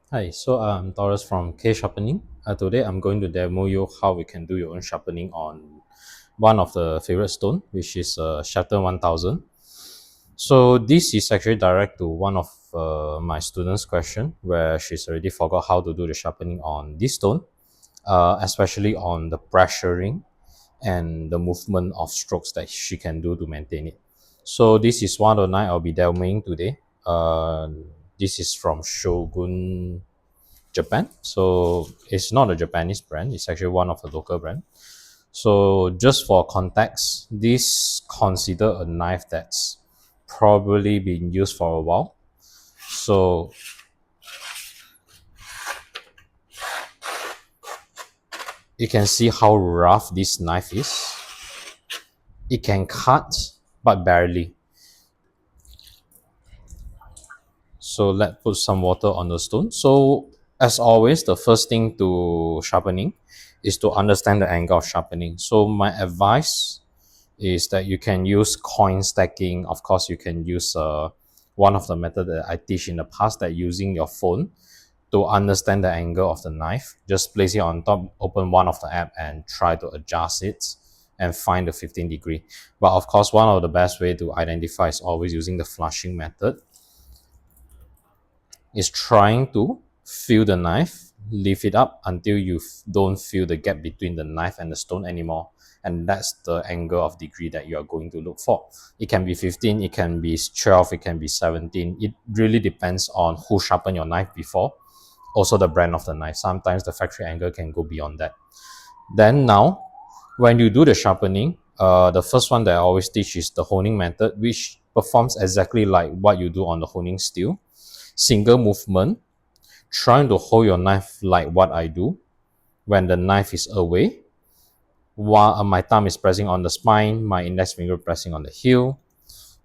Hi, so I'm Taurus from Sharpening. Today I'm going to demo you how we can do your own sharpening on one of the favorite stone, which is Shutter 1000. So this is actually direct to one of my students' question, where she's already forgot how to do the sharpening on this stone, especially on the pressuring and the movement of strokes that she can do to maintain it. So this is one of the nine I'll be demoing today. This is from Shogun Japan. So it's not a Japanese brand, it's actually one of the local brand. So just for context, this consider a knife that's probably been used for a while. So you can see how rough this knife is. It can cut, but barely. So let's put some water on the stone. So as always, the first thing to sharpening is to understand the angle of sharpening. So my advice is that you can use coin stacking. Of course, you can use one of the method that I teach in the past, that using your phone to understand the angle of the knife. Just place it on top, open one of the app and try to adjust it and find the 15 degree. But of course, one of the best way to identify is always using the flushing method. Is trying to feel the knife, lift it up until you don't feel the gap between the knife and the stone anymore. And that's the angle of degree that you are going to look for. It can be 15, it can be 12, it can be 17. It really depends on who sharpened your knife before. Also the brand of the knife. Sometimes the factory angle can go beyond that. Then now, when you do the sharpening, the first one that I always teach is the honing method, which performs exactly like what you do on the honing steel. Single movement, trying to hold your knife like what I do when the knife is away, while my thumb is pressing on the spine, my index finger pressing on the heel,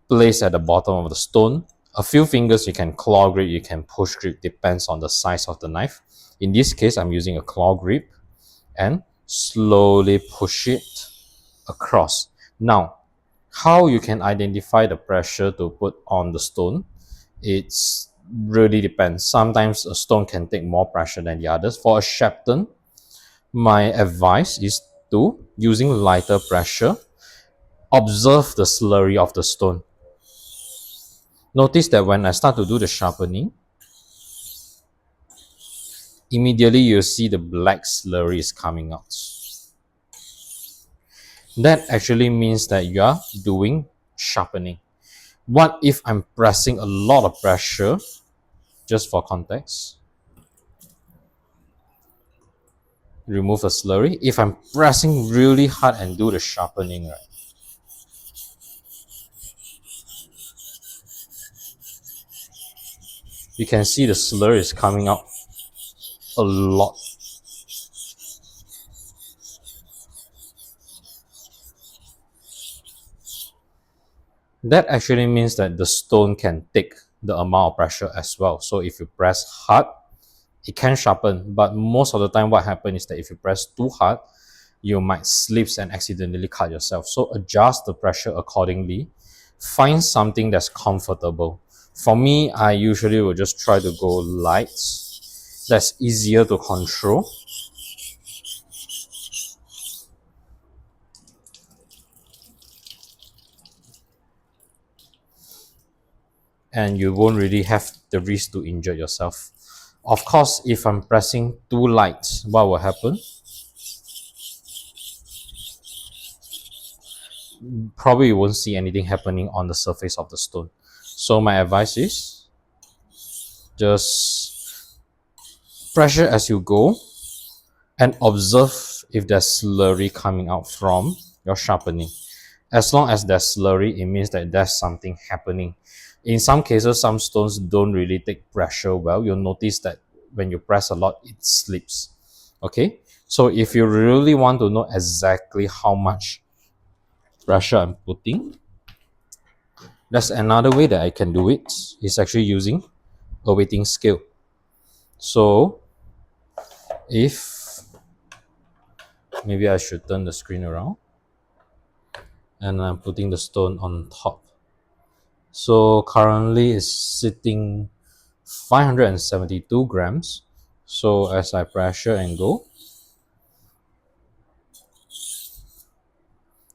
place at the bottom of the stone. A few fingers you can claw grip, you can push grip, depends on the size of the knife. In this case, I'm using a claw grip and slowly push it across. Now, how you can identify the pressure to put on the stone, it's really depends. Sometimes a stone can take more pressure than the others. For a Shepton, my advice is to using lighter pressure. Observe the slurry of the stone. Notice that when I start to do the sharpening, immediately you'll see the black slurry is coming out. That actually means that you are doing sharpening. What if I'm pressing a lot of pressure? Just for context, remove the slurry. If I'm pressing really hard and do the sharpening, right, you can see the slurry is coming out a lot. That actually means that the stone can take the amount of pressure as well. So if you press hard, it can sharpen. But most of the time what happens is that if you press too hard, you might slip and accidentally cut yourself. So adjust the pressure accordingly. Find something that's comfortable. For me, I usually will just try to go light. That's easier to control. And you won't really have the risk to injure yourself. Of course, if I'm pressing too light, what will happen? Probably you won't see anything happening on the surface of the stone. So my advice is just pressure as you go and observe if there's slurry coming out from your sharpening. As long as there's slurry, it means that there's something happening. In some cases, some stones don't really take pressure well. You'll notice that when you press a lot, it slips. Okay? So if you really want to know exactly how much pressure I'm putting, that's another way that I can do it. Is actually using a weighting scale. So if maybe I should turn the screen around and I'm putting the stone on top. So currently it's sitting 572 grams. So as I pressure and go,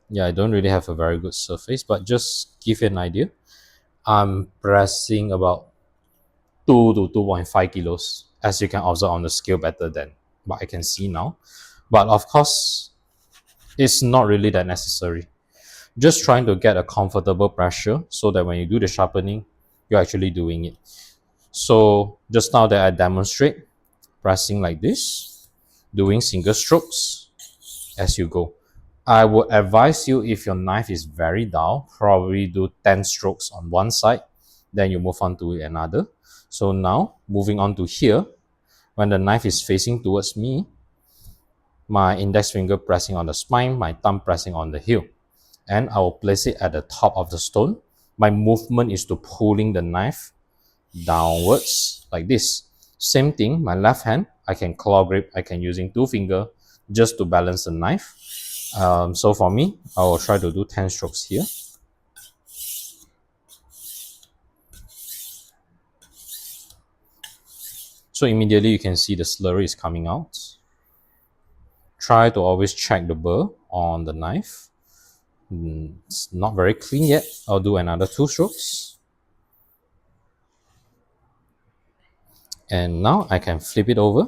yeah, I don't really have a very good surface, but just give you an idea, I'm pressing about 2 to 2.5 kilos, as you can observe on the scale better than what I can see now. But of course, it's not really that necessary. Just trying to get a comfortable pressure so that when you do the sharpening, you're actually doing it. So just now that I demonstrate, pressing like this, doing single strokes as you go. I would advise you, if your knife is very dull, probably do 10 strokes on one side, then you move on to another. So now, moving on to here, when the knife is facing towards me, my index finger pressing on the spine, my thumb pressing on the heel, and I will place it at the top of the stone. My movement is to pulling the knife downwards like this. Same thing, my left hand, I can claw grip, I can using two finger just to balance the knife. So for me, I will try to do 10 strokes here. So immediately you can see the slurry is coming out. Try to always check the burr on the knife. It's not very clean yet. I'll do another 2 strokes. And now I can flip it over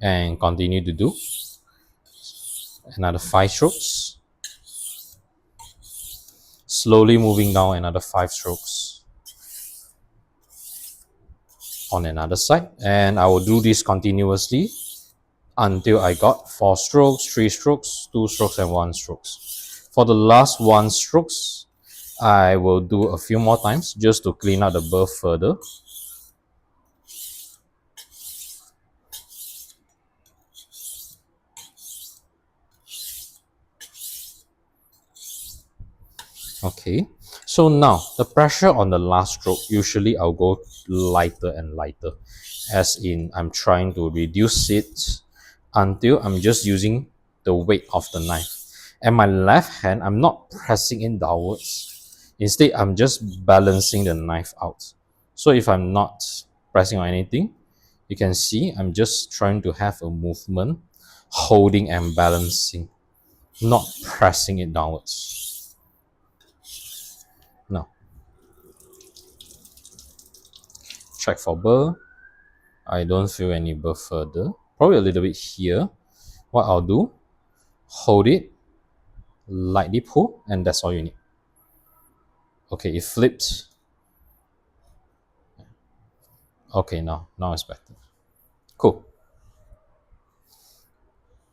and continue to do another 5 strokes. Slowly moving down another 5 strokes on another side. And I will do this continuously until I got 4 strokes, 3 strokes, 2 strokes, and 1 strokes. For the last 1 strokes, I will do a few more times just to clean out the burr further. Okay, so now the pressure on the last stroke, usually I'll go lighter and lighter, as in I'm trying to reduce it until I'm just using the weight of the knife. And my left hand, I'm not pressing it downwards. Instead, I'm just balancing the knife out. So if I'm not pressing on anything, you can see I'm just trying to have a movement, holding and balancing, not pressing it downwards. Now, check for burr. I don't feel any burr further. Probably a little bit here. What I'll do, hold it, lightly pull, and that's all you need. Okay, it flipped. Okay, now it's better. Cool.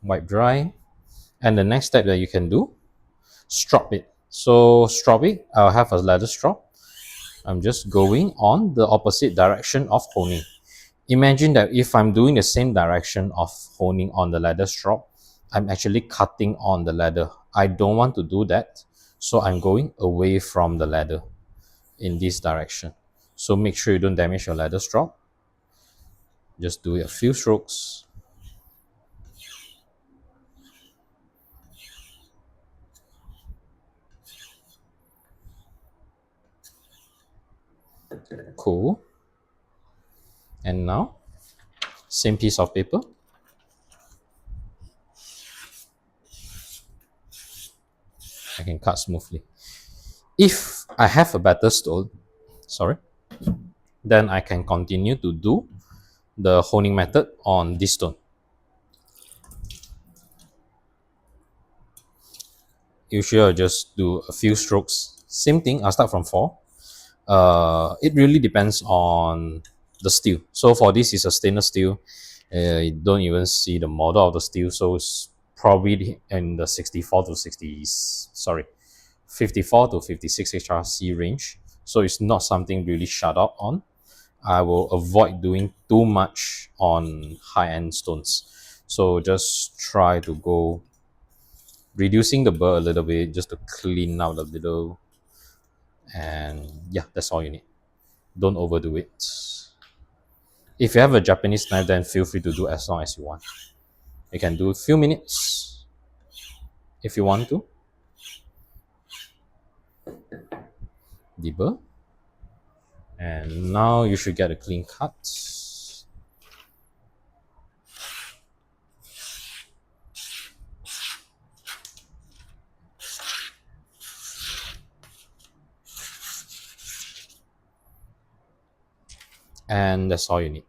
Wipe dry. And the next step that you can do, strop it. So strop it, I'll have a leather strop. I'm just going on the opposite direction of honing. Imagine that if I'm doing the same direction of honing on the leather strop, I'm actually cutting on the leather. I don't want to do that, so I'm going away from the leather in this direction. So make sure you don't damage your leather strop. Just do it a few strokes. Cool. And now, same piece of paper. I can cut smoothly. If I have a better stone, sorry, then I can continue to do the honing method on this stone. Usually I'll just do a few strokes. Same thing, I'll start from 4. It really depends on the steel. So for this is a stainless steel. You don't even see the model of the steel, so it's probably in the 64 to 60, sorry, 54 to 56 HRC range. So it's not something really shut up on. I will avoid doing too much on high-end stones. So just try to go reducing the burr a little bit just to clean out a little. And yeah, that's all you need. Don't overdo it. If you have a Japanese knife, then feel free to do as long as you want. You can do a few minutes if you want to. The burr. And now you should get a clean cut. And that's all you need.